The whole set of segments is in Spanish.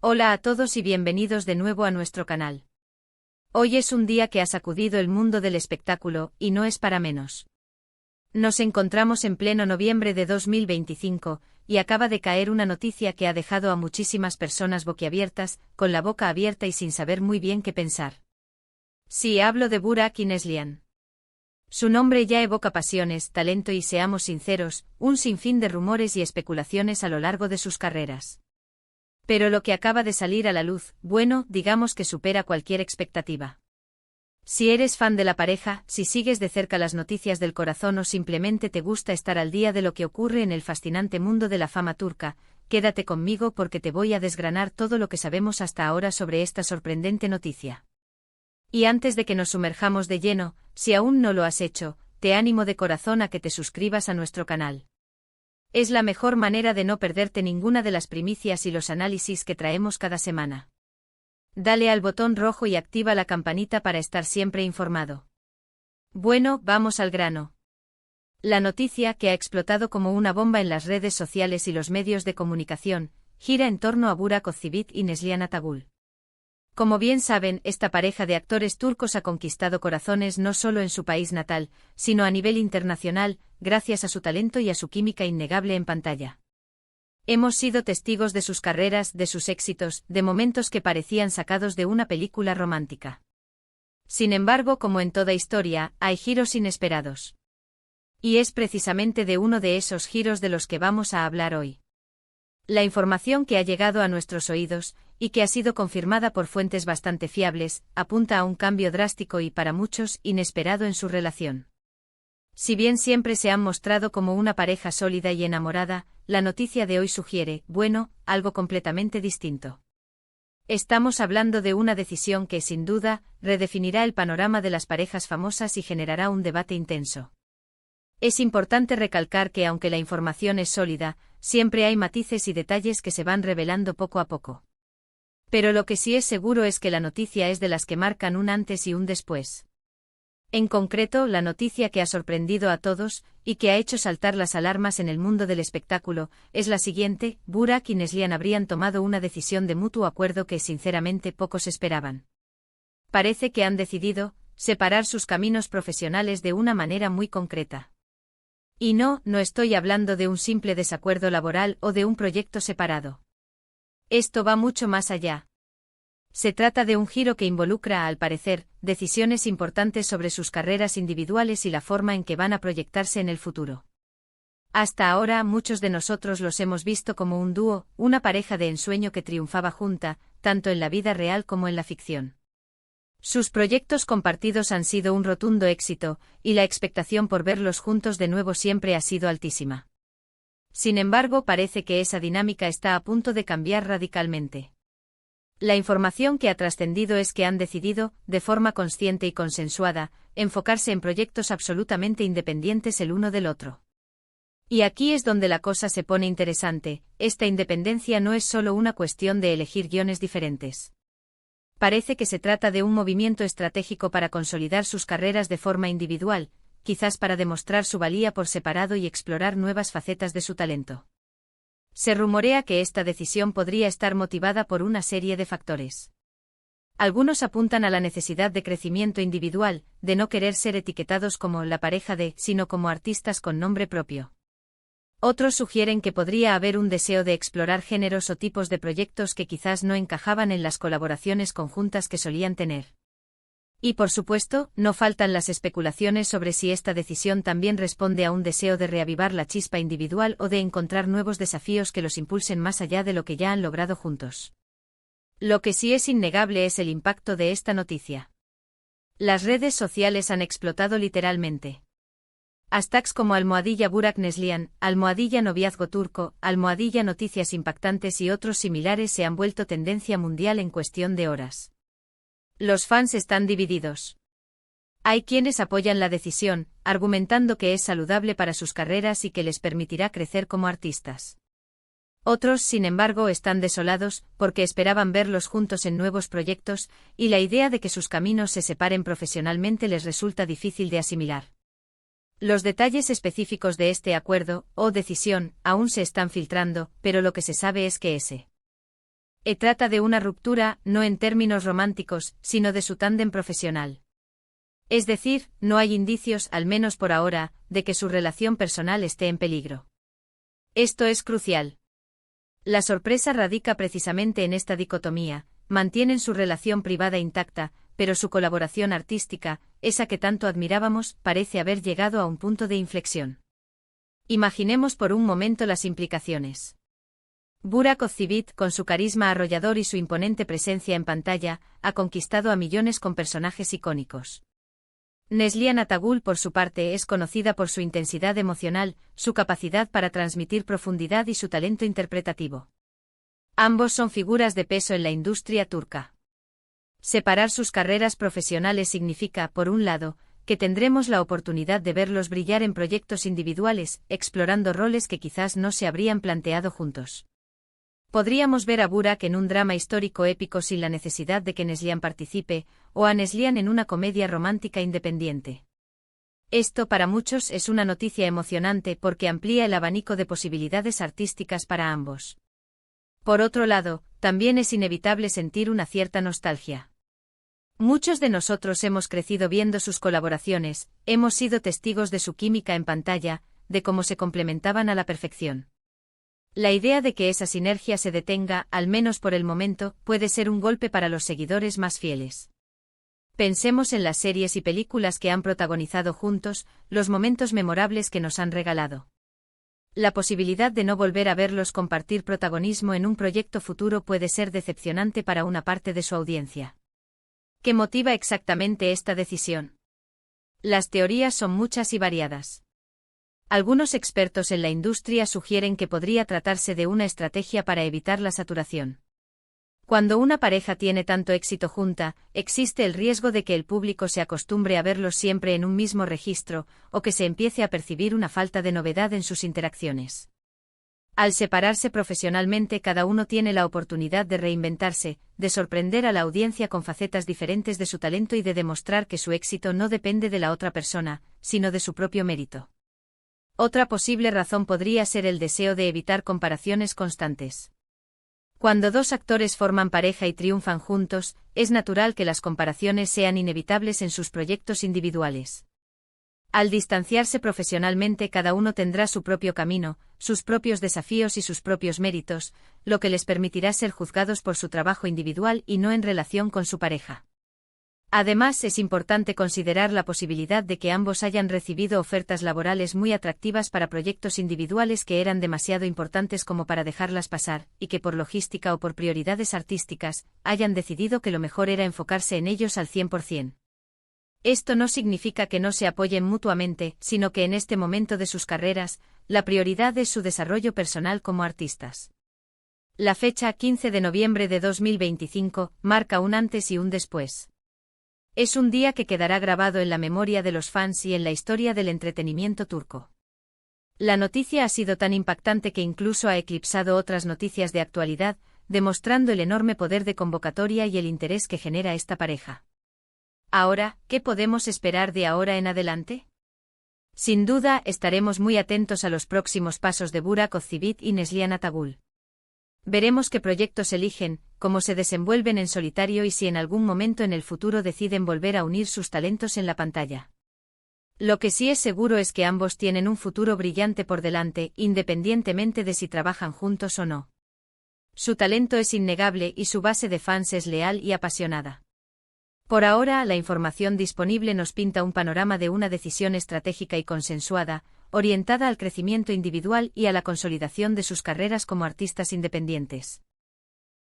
Hola a todos y bienvenidos de nuevo a nuestro canal. Hoy es un día que ha sacudido el mundo del espectáculo, y no es para menos. Nos encontramos en pleno noviembre de 2025, y acaba de caer una noticia que ha dejado a muchísimas personas boquiabiertas, con la boca abierta y sin saber muy bien qué pensar. Sí, hablo de Burak Yılmaz. Su nombre ya evoca pasiones, talento y, seamos sinceros, un sinfín de rumores y especulaciones a lo largo de sus carreras. Pero lo que acaba de salir a la luz, bueno, digamos que supera cualquier expectativa. Si eres fan de la pareja, si sigues de cerca las noticias del corazón o simplemente te gusta estar al día de lo que ocurre en el fascinante mundo de la fama turca, quédate conmigo porque te voy a desgranar todo lo que sabemos hasta ahora sobre esta sorprendente noticia. Y antes de que nos sumerjamos de lleno, si aún no lo has hecho, te animo de corazón a que te suscribas a nuestro canal. Es la mejor manera de no perderte ninguna de las primicias y los análisis que traemos cada semana. Dale al botón rojo y activa la campanita para estar siempre informado. Bueno, vamos al grano. La noticia, que ha explotado como una bomba en las redes sociales y los medios de comunicación, gira en torno a Burak Özçivit y Neslihan Atagül. Como bien saben, esta pareja de actores turcos ha conquistado corazones no solo en su país natal, sino a nivel internacional, gracias a su talento y a su química innegable en pantalla. Hemos sido testigos de sus carreras, de sus éxitos, de momentos que parecían sacados de una película romántica. Sin embargo, como en toda historia, hay giros inesperados. Y es precisamente de uno de esos giros de los que vamos a hablar hoy. La información que ha llegado a nuestros oídos, y que ha sido confirmada por fuentes bastante fiables, apunta a un cambio drástico y, para muchos, inesperado en su relación. Si bien siempre se han mostrado como una pareja sólida y enamorada, la noticia de hoy sugiere, bueno, algo completamente distinto. Estamos hablando de una decisión que, sin duda, redefinirá el panorama de las parejas famosas y generará un debate intenso. Es importante recalcar que, aunque la información es sólida, siempre hay matices y detalles que se van revelando poco a poco. Pero lo que sí es seguro es que la noticia es de las que marcan un antes y un después. En concreto, la noticia que ha sorprendido a todos, y que ha hecho saltar las alarmas en el mundo del espectáculo, es la siguiente: Burak y Neslihan habrían tomado una decisión de mutuo acuerdo que sinceramente pocos esperaban. Parece que han decidido separar sus caminos profesionales de una manera muy concreta. Y no estoy hablando de un simple desacuerdo laboral o de un proyecto separado. Esto va mucho más allá. Se trata de un giro que involucra, al parecer, decisiones importantes sobre sus carreras individuales y la forma en que van a proyectarse en el futuro. Hasta ahora, muchos de nosotros los hemos visto como un dúo, una pareja de ensueño que triunfaba junta, tanto en la vida real como en la ficción. Sus proyectos compartidos han sido un rotundo éxito, y la expectación por verlos juntos de nuevo siempre ha sido altísima. Sin embargo, parece que esa dinámica está a punto de cambiar radicalmente. La información que ha trascendido es que han decidido, de forma consciente y consensuada, enfocarse en proyectos absolutamente independientes el uno del otro. Y aquí es donde la cosa se pone interesante: esta independencia no es solo una cuestión de elegir guiones diferentes. Parece que se trata de un movimiento estratégico para consolidar sus carreras de forma individual, quizás para demostrar su valía por separado y explorar nuevas facetas de su talento. Se rumorea que esta decisión podría estar motivada por una serie de factores. Algunos apuntan a la necesidad de crecimiento individual, de no querer ser etiquetados como la pareja de, sino como artistas con nombre propio. Otros sugieren que podría haber un deseo de explorar géneros o tipos de proyectos que quizás no encajaban en las colaboraciones conjuntas que solían tener. Y por supuesto, no faltan las especulaciones sobre si esta decisión también responde a un deseo de reavivar la chispa individual o de encontrar nuevos desafíos que los impulsen más allá de lo que ya han logrado juntos. Lo que sí es innegable es el impacto de esta noticia. Las redes sociales han explotado literalmente. Hashtags como #Burak Neslihan, #noviazgo turco, #noticias impactantes y otros similares se han vuelto tendencia mundial en cuestión de horas. Los fans están divididos. Hay quienes apoyan la decisión, argumentando que es saludable para sus carreras y que les permitirá crecer como artistas. Otros, sin embargo, están desolados, porque esperaban verlos juntos en nuevos proyectos, y la idea de que sus caminos se separen profesionalmente les resulta difícil de asimilar. Los detalles específicos de este acuerdo, o decisión, aún se están filtrando, pero lo que se sabe es que Trata de una ruptura, no en términos románticos, sino de su tándem profesional. Es decir, no hay indicios, al menos por ahora, de que su relación personal esté en peligro. Esto es crucial. La sorpresa radica precisamente en esta dicotomía: mantienen su relación privada intacta, pero su colaboración artística, esa que tanto admirábamos, parece haber llegado a un punto de inflexión. Imaginemos por un momento las implicaciones. Burak Ozcevic, con su carisma arrollador y su imponente presencia en pantalla, ha conquistado a millones con personajes icónicos. Neslihan Atagul, por su parte, es conocida por su intensidad emocional, su capacidad para transmitir profundidad y su talento interpretativo. Ambos son figuras de peso en la industria turca. Separar sus carreras profesionales significa, por un lado, que tendremos la oportunidad de verlos brillar en proyectos individuales, explorando roles que quizás no se habrían planteado juntos. Podríamos ver a Burak en un drama histórico épico sin la necesidad de que Neslihan participe, o a Neslihan en una comedia romántica independiente. Esto para muchos es una noticia emocionante porque amplía el abanico de posibilidades artísticas para ambos. Por otro lado, también es inevitable sentir una cierta nostalgia. Muchos de nosotros hemos crecido viendo sus colaboraciones, hemos sido testigos de su química en pantalla, de cómo se complementaban a la perfección. La idea de que esa sinergia se detenga, al menos por el momento, puede ser un golpe para los seguidores más fieles. Pensemos en las series y películas que han protagonizado juntos, los momentos memorables que nos han regalado. La posibilidad de no volver a verlos compartir protagonismo en un proyecto futuro puede ser decepcionante para una parte de su audiencia. ¿Qué motiva exactamente esta decisión? Las teorías son muchas y variadas. Algunos expertos en la industria sugieren que podría tratarse de una estrategia para evitar la saturación. Cuando una pareja tiene tanto éxito junta, existe el riesgo de que el público se acostumbre a verlos siempre en un mismo registro, o que se empiece a percibir una falta de novedad en sus interacciones. Al separarse profesionalmente, cada uno tiene la oportunidad de reinventarse, de sorprender a la audiencia con facetas diferentes de su talento y de demostrar que su éxito no depende de la otra persona, sino de su propio mérito. Otra posible razón podría ser el deseo de evitar comparaciones constantes. Cuando dos actores forman pareja y triunfan juntos, es natural que las comparaciones sean inevitables en sus proyectos individuales. Al distanciarse profesionalmente, cada uno tendrá su propio camino, sus propios desafíos y sus propios méritos, lo que les permitirá ser juzgados por su trabajo individual y no en relación con su pareja. Además, es importante considerar la posibilidad de que ambos hayan recibido ofertas laborales muy atractivas para proyectos individuales que eran demasiado importantes como para dejarlas pasar, y que por logística o por prioridades artísticas, hayan decidido que lo mejor era enfocarse en ellos al 100%. Esto no significa que no se apoyen mutuamente, sino que en este momento de sus carreras, la prioridad es su desarrollo personal como artistas. La fecha 15 de noviembre de 2025 marca un antes y un después. Es un día que quedará grabado en la memoria de los fans y en la historia del entretenimiento turco. La noticia ha sido tan impactante que incluso ha eclipsado otras noticias de actualidad, demostrando el enorme poder de convocatoria y el interés que genera esta pareja. Ahora, ¿qué podemos esperar de ahora en adelante? Sin duda, estaremos muy atentos a los próximos pasos de Burak Ozcevic y Neslihan Atagul. Veremos qué proyectos eligen, cómo se desenvuelven en solitario y si en algún momento en el futuro deciden volver a unir sus talentos en la pantalla. Lo que sí es seguro es que ambos tienen un futuro brillante por delante, independientemente de si trabajan juntos o no. Su talento es innegable y su base de fans es leal y apasionada. Por ahora, la información disponible nos pinta un panorama de una decisión estratégica y consensuada, orientada al crecimiento individual y a la consolidación de sus carreras como artistas independientes.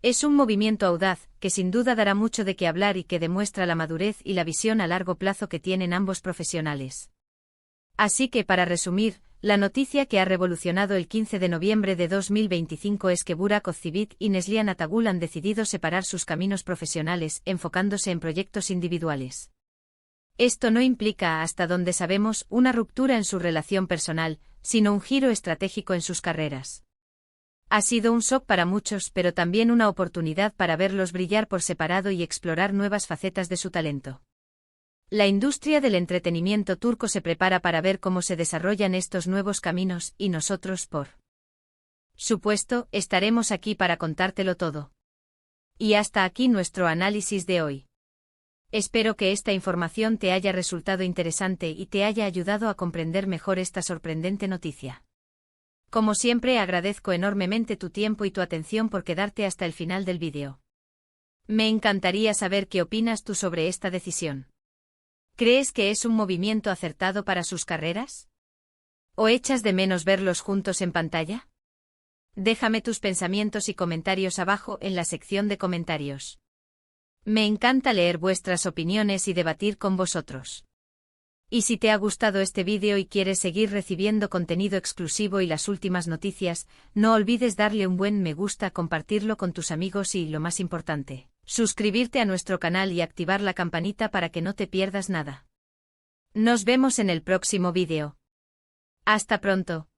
Es un movimiento audaz, que sin duda dará mucho de qué hablar y que demuestra la madurez y la visión a largo plazo que tienen ambos profesionales. Así que, para resumir, la noticia que ha revolucionado el 15 de noviembre de 2025 es que Burak Ozcevic y Neslihan Atagul han decidido separar sus caminos profesionales, enfocándose en proyectos individuales. Esto no implica, hasta donde sabemos, una ruptura en su relación personal, sino un giro estratégico en sus carreras. Ha sido un shock para muchos, pero también una oportunidad para verlos brillar por separado y explorar nuevas facetas de su talento. La industria del entretenimiento turco se prepara para ver cómo se desarrollan estos nuevos caminos, y nosotros, por supuesto, estaremos aquí para contártelo todo. Y hasta aquí nuestro análisis de hoy. Espero que esta información te haya resultado interesante y te haya ayudado a comprender mejor esta sorprendente noticia. Como siempre, agradezco enormemente tu tiempo y tu atención por quedarte hasta el final del vídeo. Me encantaría saber qué opinas tú sobre esta decisión. ¿Crees que es un movimiento acertado para sus carreras? ¿O echas de menos verlos juntos en pantalla? Déjame tus pensamientos y comentarios abajo en la sección de comentarios. Me encanta leer vuestras opiniones y debatir con vosotros. Y si te ha gustado este vídeo y quieres seguir recibiendo contenido exclusivo y las últimas noticias, no olvides darle un buen me gusta, compartirlo con tus amigos y, lo más importante, suscribirte a nuestro canal y activar la campanita para que no te pierdas nada. Nos vemos en el próximo vídeo. Hasta pronto.